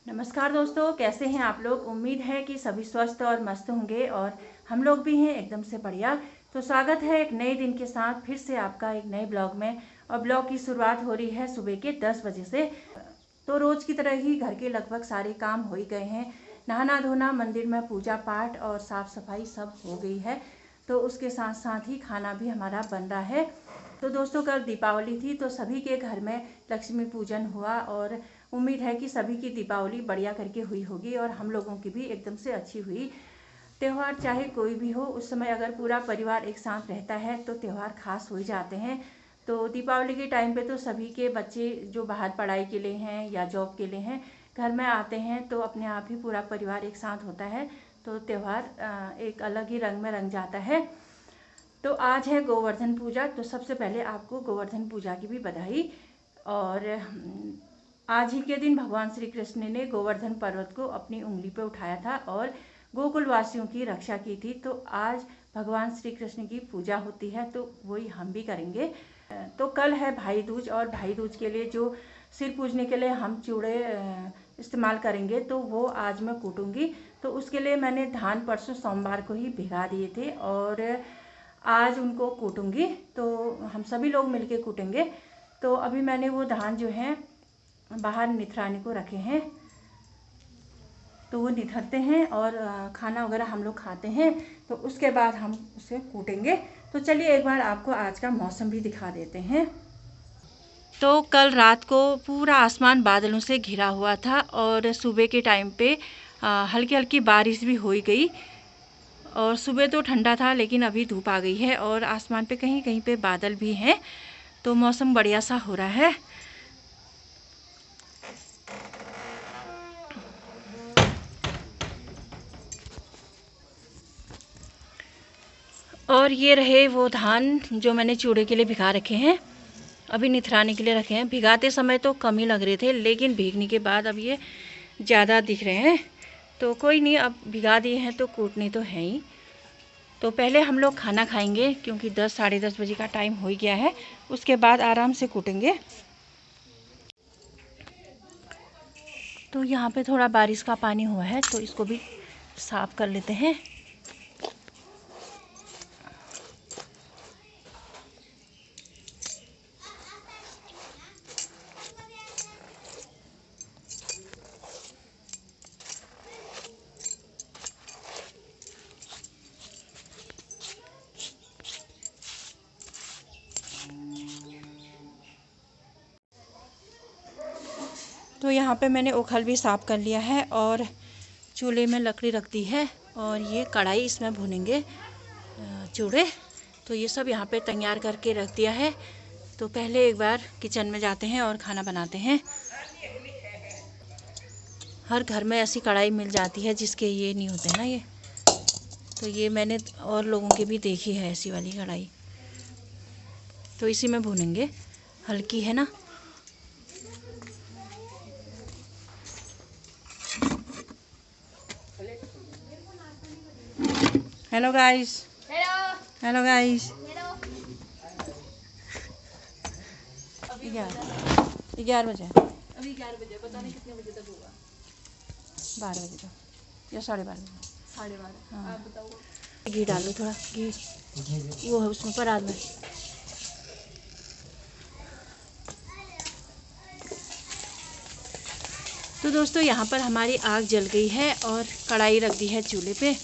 नमस्कार दोस्तों, कैसे हैं आप लोग। उम्मीद है कि सभी स्वस्थ और मस्त होंगे और हम लोग भी हैं एकदम से बढ़िया। तो स्वागत है एक नए दिन के साथ फिर से आपका एक नए ब्लॉग में। और ब्लॉग की शुरुआत हो रही है सुबह के 10 बजे से। तो रोज़ की तरह ही घर के लगभग सारे काम हो ही गए हैं। नहाना धोना, मंदिर में पूजा पाठ और साफ़ सफाई सब हो गई है। तो उसके साथ साथ ही खाना भी हमारा बन रहा है। तो दोस्तों, कल दीपावली थी तो सभी के घर में लक्ष्मी पूजन हुआ और उम्मीद है कि सभी की दीपावली बढ़िया करके हुई होगी और हम लोगों की भी एकदम से अच्छी हुई। त्यौहार चाहे कोई भी हो, उस समय अगर पूरा परिवार एक साथ रहता है तो त्यौहार खास हो ही जाते हैं। तो दीपावली के टाइम पे तो सभी के बच्चे जो बाहर पढ़ाई के लिए हैं या जॉब के लिए हैं, घर में आते हैं तो अपने आप ही पूरा परिवार एक साथ होता है। तो त्यौहार एक अलग ही रंग में रंग जाता है। तो आज है गोवर्धन पूजा। तो सबसे पहले आपको गोवर्धन पूजा की भी बधाई। और आज ही के दिन भगवान श्री कृष्ण ने गोवर्धन पर्वत को अपनी उंगली पे उठाया था और गोकुल वासियों की रक्षा की थी। तो आज भगवान श्री कृष्ण की पूजा होती है तो वही हम भी करेंगे। तो कल है भाई दूज और भाई दूज के लिए जो सिर पूजने के लिए हम चूड़े इस्तेमाल करेंगे तो वो आज मैं कूटूंगी। तो उसके लिए मैंने धान परसों सोमवार को ही भिगा दिए थे और आज उनको कूटूंगी। तो हम सभी लोग मिलके कूटेंगे। तो अभी मैंने वो धान जो है बाहर निथराने को रखे हैं। तो वो निथरते हैं और खाना वगैरह हम लोग खाते हैं। तो उसके बाद हम उसे कूटेंगे। तो चलिए एक बार आपको आज का मौसम भी दिखा देते हैं। तो कल रात को पूरा आसमान बादलों से घिरा हुआ था और सुबह के टाइम पे हल्की हल्की बारिश भी हो गई। और सुबह तो ठंडा था लेकिन अभी धूप आ गई है और आसमान पे कहीं कहीं पे बादल भी हैं। तो मौसम बढ़िया सा हो रहा है। और ये रहे वो धान जो मैंने चूड़े के लिए भिगा रखे हैं, अभी निथराने के लिए रखे हैं। भिगाते समय तो कम ही लग रहे थे लेकिन भीगने के बाद अब ये ज़्यादा दिख रहे हैं। तो कोई नहीं, अब भिगा दिए हैं तो कूटने तो है ही। तो पहले हम लोग खाना खाएंगे क्योंकि 10 साढ़े 10 बजे का टाइम हो गया है। उसके बाद आराम से कूटेंगे। तो यहाँ पे थोड़ा बारिश का पानी हुआ है तो इसको भी साफ़ कर लेते हैं। तो यहाँ पे मैंने ओखल भी साफ़ कर लिया है और चूल्हे में लकड़ी रख दी है और ये कढ़ाई, इसमें भुनेंगे चूड़े। तो ये सब यहाँ पे तैयार करके रख दिया है। तो पहले एक बार किचन में जाते हैं और खाना बनाते हैं। हर घर में ऐसी कढ़ाई मिल जाती है जिसके ये नहीं होते ना ये। तो ये मैंने और लोगों के भी देखी है ऐसी वाली कढ़ाई। तो इसी में भुनेंगे, हल्की है ना। Hello guys. Hello guys. 11 बजे। अभी 11 बजे, पता नहीं कितने बजे तक होगा। 12 बजे तक या 12:30 बजे। 12:30। हाँ। आप बताओ। घी डालो, थोड़ा घी वो है उसमें परात में। तो दोस्तों, यहाँ पर हमारी आग जल गई है और कढ़ाई रख दी है चूल्हे पे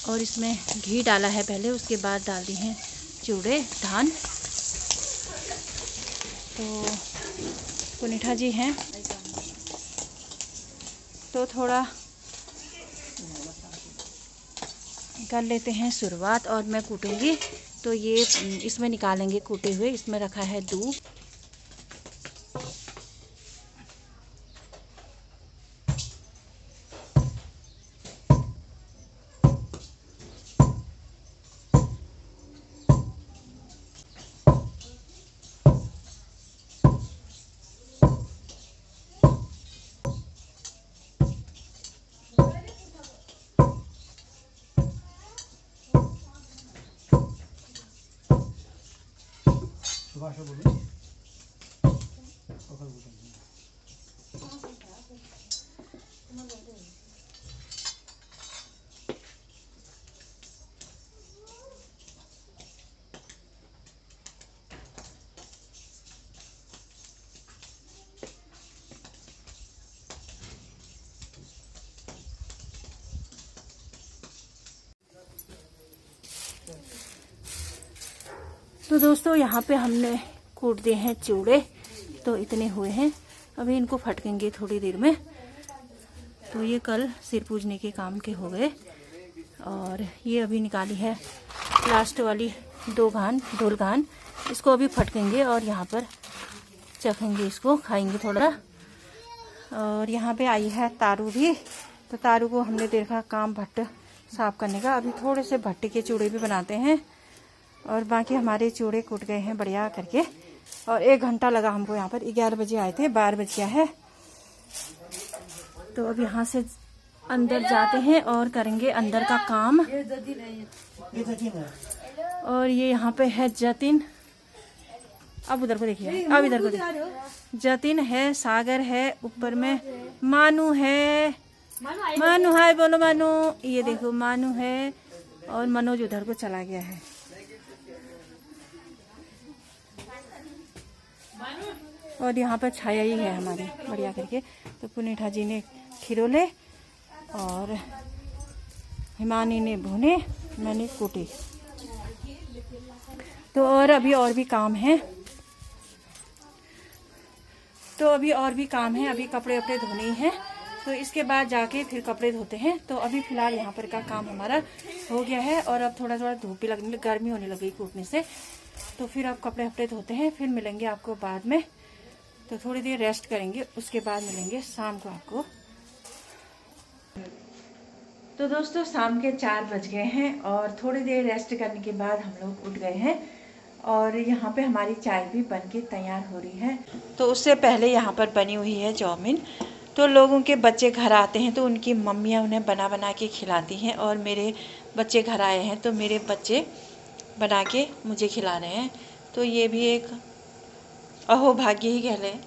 और इसमें घी डाला है पहले, उसके बाद डाल दी हैं चूड़े धान। तो पुनीठा जी हैं तो थोड़ा कर लेते हैं शुरुआत और मैं कूटूंगी। तो ये इसमें निकालेंगे कूटे हुए। इसमें रखा है दूध, तो दोस्तों यहाँ पे हमने कूट दिए हैं चूड़े, तो इतने हुए हैं। अभी इनको फटकेंगे थोड़ी देर में। तो ये कल सिर पूजने के काम के हो गए। और ये अभी निकाली है लास्ट वाली 2 घान ढोल घान, इसको अभी फटकेंगे और यहाँ पर चखेंगे, इसको खाएंगे थोड़ा। और यहाँ पे आई है तारू भी, तो तारू को हमने देखा काम भट्ट साफ करने का। अभी थोड़े से भट्टे के चूड़े भी बनाते हैं और बाकी हमारे चूड़े कूट गए हैं बढ़िया करके। और 1 घंटा लगा हमको यहाँ पर। 11 बजे आए थे, 12 बज गया है। तो अब यहाँ से अंदर जाते हैं और करेंगे अंदर का काम। और ये यहाँ पे है जतिन, अब उधर को देखिए, अब इधर को देखिए। जतिन है, सागर है, ऊपर में मानू है। मानू हाय बोलो मानू। ये देखो मानू है और मनोज उधर को चला गया है। और यहाँ पर छाया ही है हमारी बढ़िया करके। तो पुनीठा जी ने खिरोले और हिमानी ने भुने, मैंने कूटे। तो और अभी और भी काम है, अभी कपड़े वपड़े धोने ही हैं। तो इसके बाद जाके फिर कपड़े धोते हैं। तो अभी फिलहाल यहाँ पर का काम हमारा हो गया है। और अब थोड़ा थोड़ा धूप भी लगने, गर्मी होने लगी कूटने से। तो फिर अब कपड़े वपड़े धोते हैं, फिर मिलेंगे आपको बाद में। तो थोड़ी देर रेस्ट करेंगे, उसके बाद मिलेंगे शाम को आपको। तो दोस्तों शाम के 4 बज गए हैं और थोड़ी देर रेस्ट करने के बाद हम लोग उठ गए हैं। और यहाँ पे हमारी चाय भी बन के तैयार हो रही है। तो उससे पहले यहाँ पर बनी हुई है चाउमीन। तो लोगों के बच्चे घर आते हैं तो उनकी मम्मियाँ उन्हें बना बना के खिलाती हैं। और मेरे बच्चे घर आए हैं तो मेरे बच्चे बना के मुझे खिला रहे हैं। तो ये भी एक अहोभाग्य ही कह लें।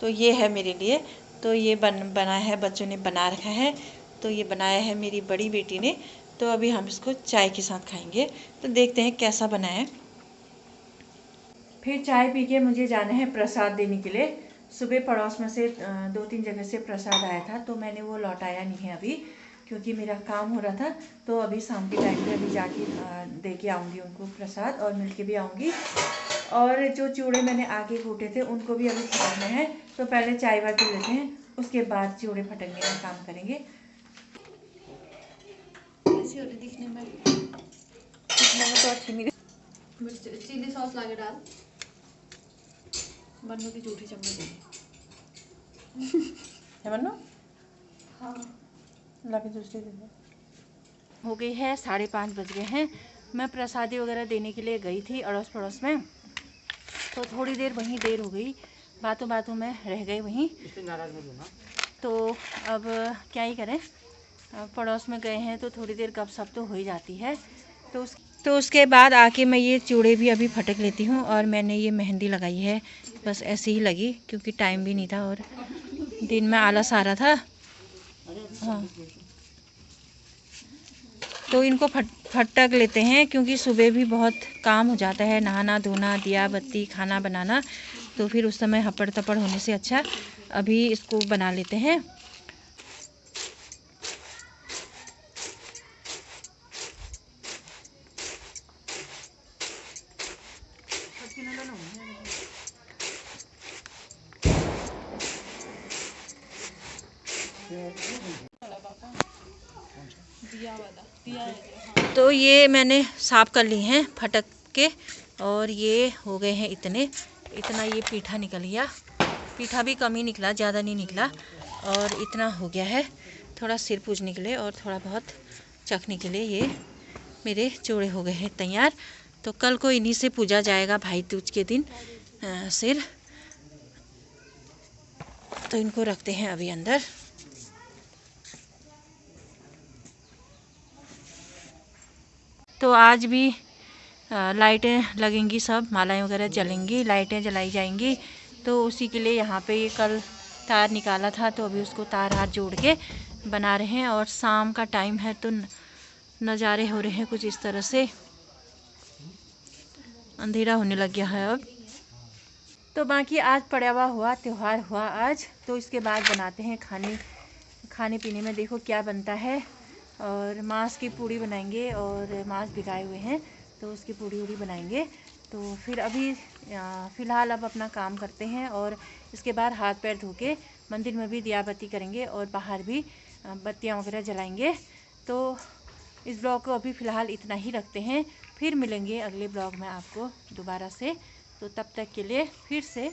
तो ये है मेरे लिए। तो ये बना है, बच्चों ने बना रखा है। तो ये बनाया है मेरी बड़ी बेटी ने। तो अभी हम इसको चाय के साथ खाएंगे। तो देखते हैं कैसा बना है। फिर चाय पी के मुझे जाना है प्रसाद देने के लिए। सुबह पड़ोस में से 2-3 जगह से प्रसाद आया था, तो मैंने वो लौटाया नहीं है अभी, क्योंकि मेरा काम हो रहा था। तो अभी शाम के टाइम पे अभी जाके दे के आऊँगी उनको प्रसाद, और मिल के भी आऊँगी। और जो चूड़े मैंने आगे कूटे थे उनको भी अभी फटकने हैं। तो पहले चाय वाय पी लेते हैं, उसके बाद चूड़े फटकने का काम करेंगे। दिखने में तो अच्छी नहीं, चिली सॉस लाके डाल। बन्नू की झूठी चम्मच है बन्नू। हाँ, लाके दूसरी दे दो। हो गई है 5:30 बज गए हैं। मैं प्रसादी वगैरह देने के लिए गई थी अड़ोस पड़ोस में। तो थोड़ी देर वहीं देर हो गई, बातों बातों में रह गई वहीं। तो अब क्या ही करें, पड़ोस में गए हैं तो थोड़ी देर गपशप तो हो ही जाती है। तो उसके बाद आके मैं ये चूड़े भी अभी फटक लेती हूँ। और मैंने ये मेहंदी लगाई है, बस ऐसे ही लगी क्योंकि टाइम भी नहीं था और दिन में आलस आ रहा था। हाँ, तो इनको फटक लेते हैं क्योंकि सुबह भी बहुत काम हो जाता है, नहाना धोना, दिया बत्ती, खाना बनाना। तो फिर उस समय हपड़ तपड़ होने से अच्छा अभी इसको बना लेते हैं। तो ये मैंने साफ कर ली हैं फटक के। और ये हो गए हैं इतना ये पीठा निकल गया। पीठा भी कम ही निकला, ज़्यादा नहीं निकला। और इतना हो गया है, थोड़ा सिर पूजने के लिए और थोड़ा बहुत चखने के लिए। ये मेरे चूड़े हो गए हैं तैयार। तो कल को इन्हीं से पूजा जाएगा भाई दूज के दिन सिर। तो इनको रखते हैं अभी अंदर। तो आज भी लाइटें लगेंगी, सब मालाएं वगैरह जलेंगी, लाइटें जलाई जाएंगी। तो उसी के लिए यहाँ पे ये कल तार निकाला था, तो अभी उसको तार हाथ जोड़ के बना रहे हैं। और शाम का टाइम है तो नज़ारे हो रहे हैं कुछ इस तरह से। अंधेरा होने लग गया है अब। तो बाकी आज पड़वा हुआ, त्यौहार हुआ आज। तो इसके बाद बनाते हैं खाने पीने में। देखो क्या बनता है। और मांस की पूड़ी बनाएंगे, और मांस भिगाए हुए हैं तो उसकी पूड़ी वूड़ी बनाएंगे। तो फिर अभी फ़िलहाल अब अपना काम करते हैं और इसके बाद हाथ पैर धो के मंदिर में भी दिया बत्ती करेंगे और बाहर भी बत्तियाँ वगैरह जलाएंगे। तो इस ब्लॉग को अभी फ़िलहाल इतना ही रखते हैं, फिर मिलेंगे अगले ब्लॉग में आपको दोबारा से। तो तब तक के लिए फिर से